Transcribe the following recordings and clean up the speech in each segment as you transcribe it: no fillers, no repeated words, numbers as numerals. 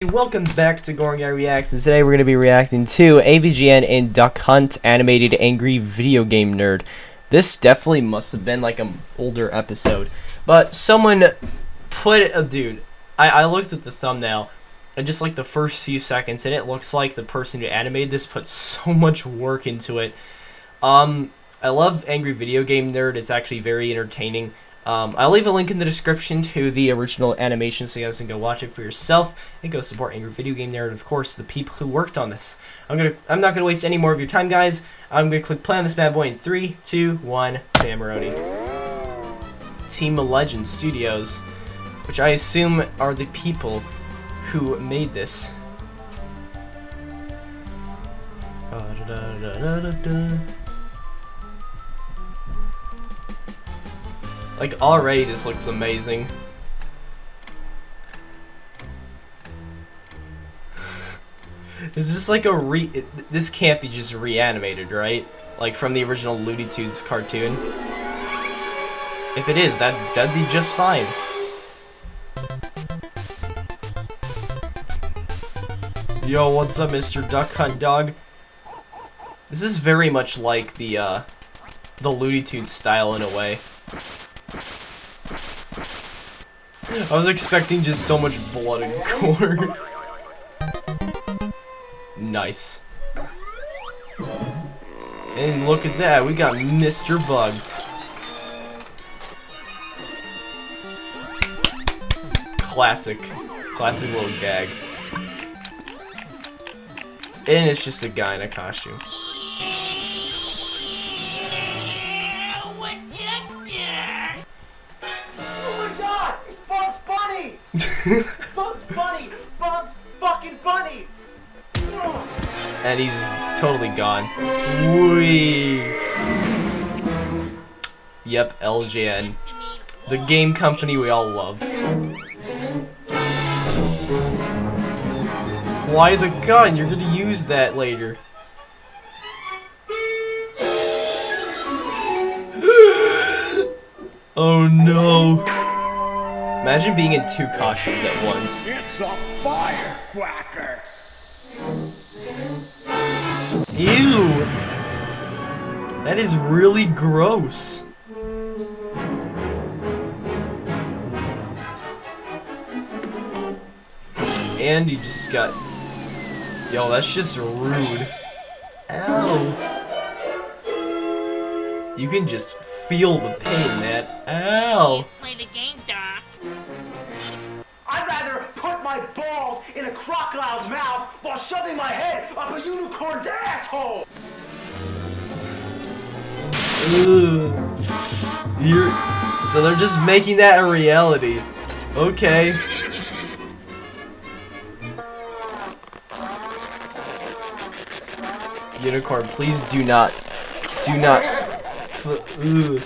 Welcome back to GoronGuyReacts, and today we're going to be reacting to AVGN and Duck Hunt Animated Angry Video Game Nerd. This definitely must have been like an older episode, but someone put it, dude, I looked at the thumbnail, and just like the first few seconds, and it looks like the person who animated this put so much work into it. I love Angry Video Game Nerd, it's actually very entertaining. I'll leave a link in the description to the original animation so you guys can go watch it for yourself and go support Angry Video Game Nerd, of course, the people who worked on this. I'm not gonna waste any more of your time, guys. I'm gonna click play on this bad boy in 3, 2, 1, Tamaroni. Team Legend Studios, which I assume are the people who made this. Like, already this looks amazing. Is this like a this can't be just reanimated, right? Like from the original Looney Tunes cartoon? If it is, that'd be just fine. Yo, what's up, Mr. Duck Hunt Dog? This is very much like the Looney Tunes style in a way. I was expecting just so much blood and gore. Nice. And look at that, we got Mr. Bugs. Classic little gag. And it's just a guy in a costume. Bugs Bunny! Bugs fucking Bunny! And he's totally gone. Whee! Yep, LGN. The game company we all love. Why the gun? You're gonna use that later. Oh no. Imagine being in 2 costumes at once. It's a firecracker! Ew! That is really gross. And you just got... Yo, that's just rude. Ow! You can just feel the pain, man. Ow! Play the game, Doc. I'd rather put my balls in a crocodile's mouth while shoving my head up a unicorn's asshole! Ugh. So they're just making that a reality. Okay. Unicorn, please do not. Ugh.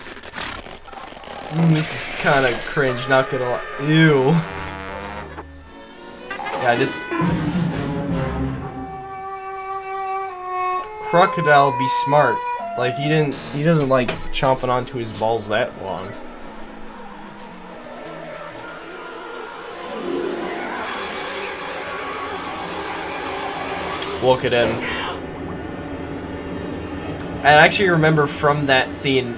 This is kind of cringe, not gonna lie. Ew. Yeah, just... Crocodile be smart. Like, he doesn't like chomping onto his balls that long. Look at him. I actually remember from that scene,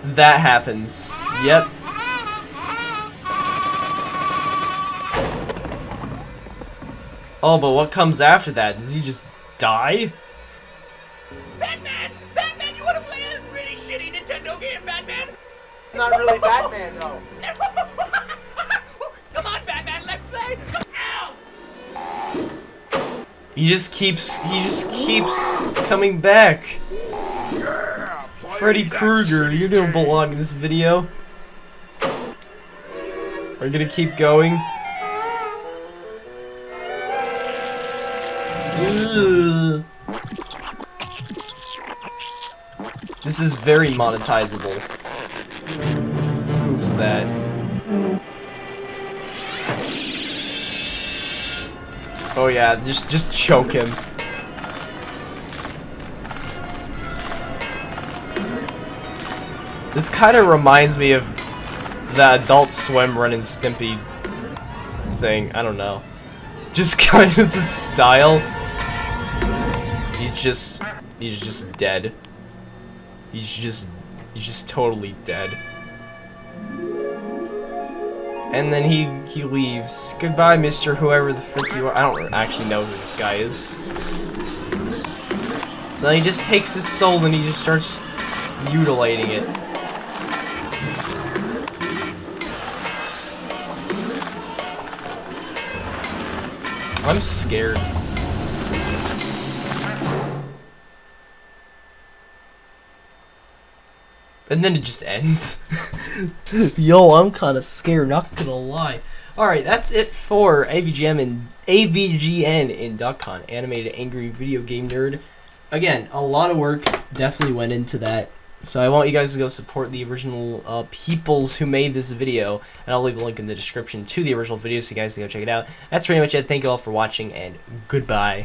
that happens. Yep. Oh, but what comes after that? Does he just die? Batman! Batman, you wanna play a really shitty Nintendo game, Batman? Not really Batman, though. Come on, Batman, let's play! Ow! He just keeps coming back. Yeah, Freddy Krueger, you don't belong in this video. Are you gonna keep going? Ugh. This is very monetizable. Who's that? Oh yeah, just choke him. This kind of reminds me of the Adult Swim Ren and Stimpy thing. I don't know. Just kind of the style. He's just dead. He's just totally dead. And then he leaves. Goodbye, Mr. Whoever the frick you are. I don't actually know who this guy is. So then he just takes his soul and he just starts mutilating it. I'm scared. And then it just ends. Yo, I'm kind of scared, not gonna lie. Alright, that's it for AVGN in DuckHunt, Animated Angry Video Game Nerd. Again, a lot of work definitely went into that. So I want you guys to go support the original peoples who made this video. And I'll leave a link in the description to the original video so you guys can go check it out. That's pretty much it. Thank you all for watching, and goodbye.